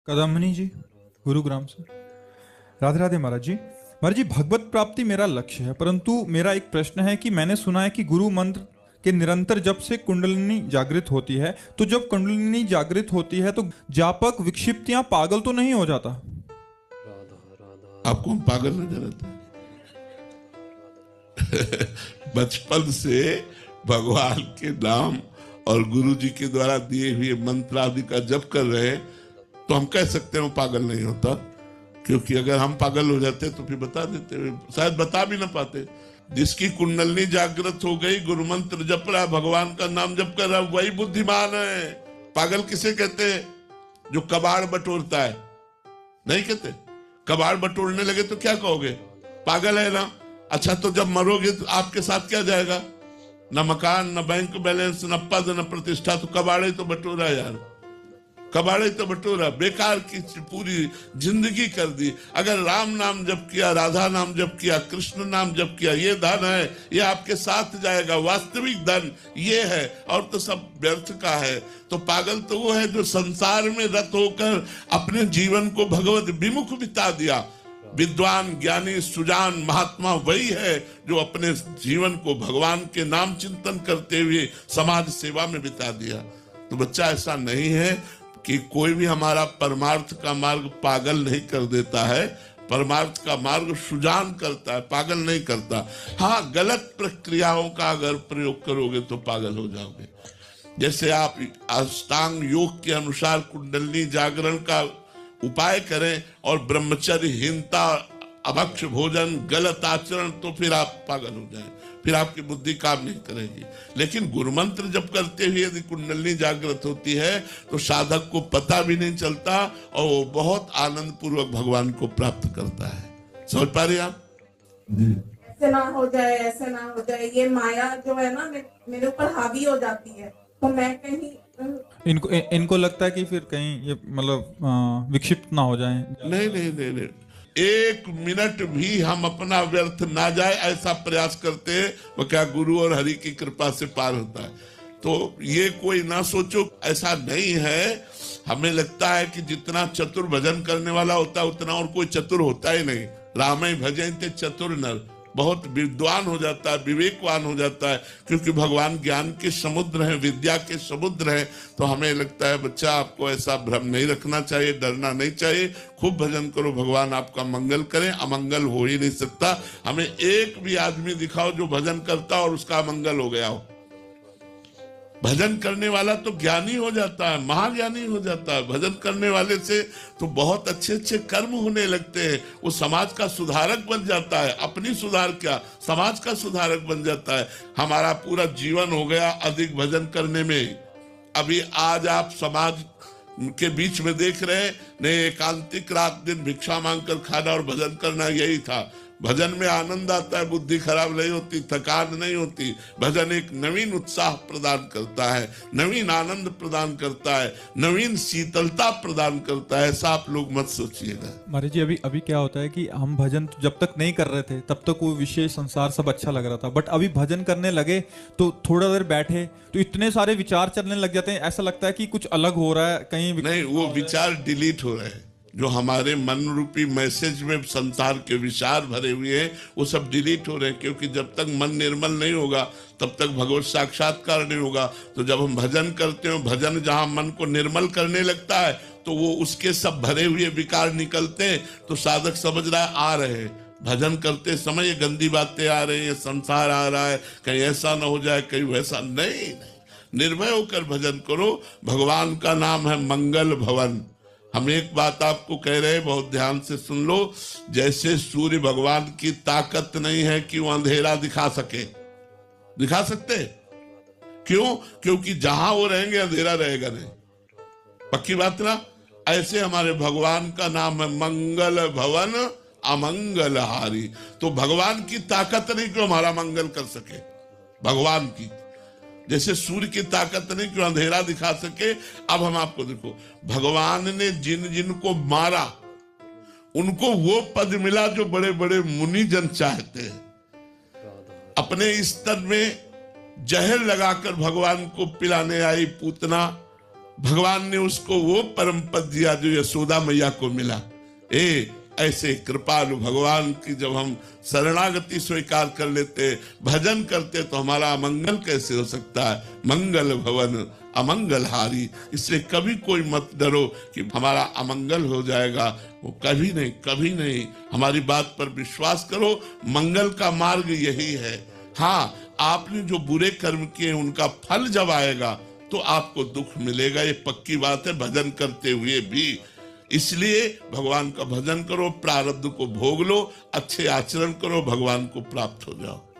कदमनी जी, गुरुग्राम से। राधे राधे महाराज जी। महाराज जी, भगवत प्राप्ति मेरा लक्ष्य है, परंतु मेरा एक प्रश्न है कि मैंने सुना है कि गुरु मंत्र के निरंतर जप से कुंडलिनी जागृत होती है, तो जब कुंडलिनी जागृत होती है तो जापक विक्षिप्त पागल तो नहीं हो जाता? आपको हम पागल नजर आता है? बचपन से भगवान के नाम और गुरु जी के द्वारा दिए हुए मंत्र आदि का जप कर रहे हैं, तो हम कह सकते हैं वो पागल नहीं होता। क्योंकि अगर हम पागल हो जाते तो फिर बता देते, शायद बता भी ना पाते। जिसकी कुंडलनी जागृत हो गई, गुरु मंत्र जप रहा, भगवान का नाम जप कर रहा, वही बुद्धिमान है। पागल किसे कहते हैं? जो कबाड़ बटोरता है। नहीं कहते? कबाड़ बटोरने लगे तो क्या कहोगे? पागल है ना। अच्छा, तो जब मरोगे तो आपके साथ क्या जाएगा? न मकान, न बैंक बैलेंस, न पद, न प्रतिष्ठा। तो कबाड़े तो बटोरा यार, कबाड़े तो बटोरा, बेकार की पूरी जिंदगी कर दी। अगर राम नाम जप किया, राधा नाम जप किया, कृष्ण नाम जप किया, ये धन है, ये आपके साथ जाएगा। वास्तविक धन ये है, और तो सब व्यर्थ का है। तो पागल तो वो है जो संसार में रत होकर अपने जीवन को भगवत विमुख बिता दिया। विद्वान, ज्ञानी, सुजान, महात्मा वही है जो अपने जीवन को भगवान के नाम चिंतन करते हुए समाज सेवा में बिता दिया। तो बच्चा, ऐसा नहीं है कि कोई भी हमारा परमार्थ का मार्ग पागल नहीं कर देता है। परमार्थ का मार्ग सुजान करता है, पागल नहीं करता। हाँ, गलत प्रक्रियाओं का अगर प्रयोग करोगे तो पागल हो जाओगे। जैसे आप अष्टांग योग के अनुसार कुंडलिनी जागरण का उपाय करें और ब्रह्मचर्यहीनता, अभक्ष भोजन, गलत आचरण, तो फिर आप पागल हो जाएं, फिर आपकी बुद्धि काम नहीं करेगी। लेकिन गुरु मंत्र जब करते हुए यदि कुंडलिनी जागृत होती है तो साधक को पता भी नहीं चलता और वो बहुत आनंद पूर्वक भगवान को प्राप्त करता है। समझ पा रहे आप? ऐसे ना हो जाए, ऐसे ना हो जाए, ये माया जो है ना मेरे ऊपर हावी हो जाती है। तो मैं कहीं इनको लगता है कि फिर कहीं ये मतलब विक्षिप्त ना हो जाए। नहीं नहीं नहीं नहीं, एक मिनट भी हम अपना व्यर्थ ना जाए ऐसा प्रयास करते हैं, वो क्या गुरु और हरि की कृपा से पार होता है। तो ये कोई ना सोचो, ऐसा नहीं है। हमें लगता है कि जितना चतुर भजन करने वाला होता है उतना और कोई चतुर होता ही नहीं। राम भजन ते चतुर नर, बहुत विद्वान हो जाता है, विवेकवान हो जाता है, क्योंकि भगवान ज्ञान के समुद्र हैं, विद्या के समुद्र हैं। तो हमें लगता है बच्चा, आपको ऐसा भ्रम नहीं रखना चाहिए, डरना नहीं चाहिए। खूब भजन करो, भगवान आपका मंगल करें। अमंगल हो ही नहीं सकता। हमें एक भी आदमी दिखाओ जो भजन करता और उसका अमंगल हो गया हो। भजन करने वाला तो ज्ञानी हो जाता है, महाज्ञानी हो जाता है। भजन करने वाले से तो बहुत अच्छे अच्छे कर्म होने लगते हैं। वो समाज का सुधारक बन जाता है। अपनी सुधार क्या, समाज का सुधारक बन जाता है। हमारा पूरा जीवन हो गया अधिक भजन करने में। अभी आज आप समाज के बीच में देख रहे हैं, नहीं, एकांतिक रात दिन भिक्षा मांगकर खाना और भजन करना, यही था। भजन में आनंद आता है, बुद्धि खराब नहीं होती, थकान नहीं होती। भजन एक नवीन उत्साह प्रदान करता है, नवीन आनंद प्रदान करता है, नवीन शीतलता प्रदान करता है। ऐसा आप लोग मत सोचिएगा। महाराज जी, अभी अभी क्या होता है कि हम भजन जब तक नहीं कर रहे थे तब तक वो विशेष संसार सब अच्छा लग रहा था, बट अभी भजन करने लगे तो थोड़ा देर बैठे तो इतने सारे विचार चलने लग जाते हैं, ऐसा लगता है कि कुछ अलग हो रहा है कहीं। नहीं, वो विचार डिलीट हो रहे हैं। जो हमारे मन रूपी मैसेज में संसार के विचार भरे हुए हैं वो सब डिलीट हो रहे हैं। क्योंकि जब तक मन निर्मल नहीं होगा तब तक भगवत साक्षात्कार नहीं होगा। तो जब हम भजन करते हो, भजन जहां मन को निर्मल करने लगता है तो वो उसके सब भरे हुए विकार निकलते हैं। तो साधक समझ रहा है आ रहे हैं, भजन करते समय ये गंदी बातें आ रही है, संसार आ रहा है, कहीं ऐसा ना हो जाए, कहीं वैसा। नहीं, निर्भय होकर भजन करो। भगवान का नाम है मंगल भवन। हम एक बात आपको कह रहे हैं, बहुत ध्यान से सुन लो। जैसे सूर्य भगवान की ताकत नहीं है कि वो अंधेरा दिखा सके, दिखा सकते? क्यों? क्योंकि जहां वो रहेंगे अंधेरा रहेगा नहीं। पक्की बात ना? ऐसे हमारे भगवान का नाम है मंगल भवन अमंगल हारी। तो भगवान की ताकत नहीं कि हमारा मंगल कर सके, भगवान की। जैसे सूर्य की ताकत नहीं कि अंधेरा दिखा सके। अब हम आपको देखो, भगवान ने जिन जिन को मारा उनको वो पद मिला जो बड़े बड़े मुनि जन चाहते हैं। अपने स्तन में जहर लगाकर भगवान को पिलाने आई पूतना भगवान ने उसको वो परम पद दिया जो यशोदा मैया को मिला। ऐसे कृपालु भगवान की जब हम शरणागति स्वीकार कर लेते, भजन करते, तो हमारा अमंगल कैसे हो सकता है? मंगल भवन अमंगल हारी। इसलिए कभी कोई मत डरो कि हमारा अमंगल हो जाएगा, वो कभी नहीं, कभी नहीं। हमारी बात पर विश्वास करो, मंगल का मार्ग यही है। हाँ, आपने जो बुरे कर्म किए उनका फल जब आएगा तो आपको दुख मिलेगा, ये पक्की बात है, भजन करते हुए भी। इसलिए भगवान का भजन करो, प्रारब्ध को भोग लो, अच्छे आचरण करो, भगवान को प्राप्त हो जाओ।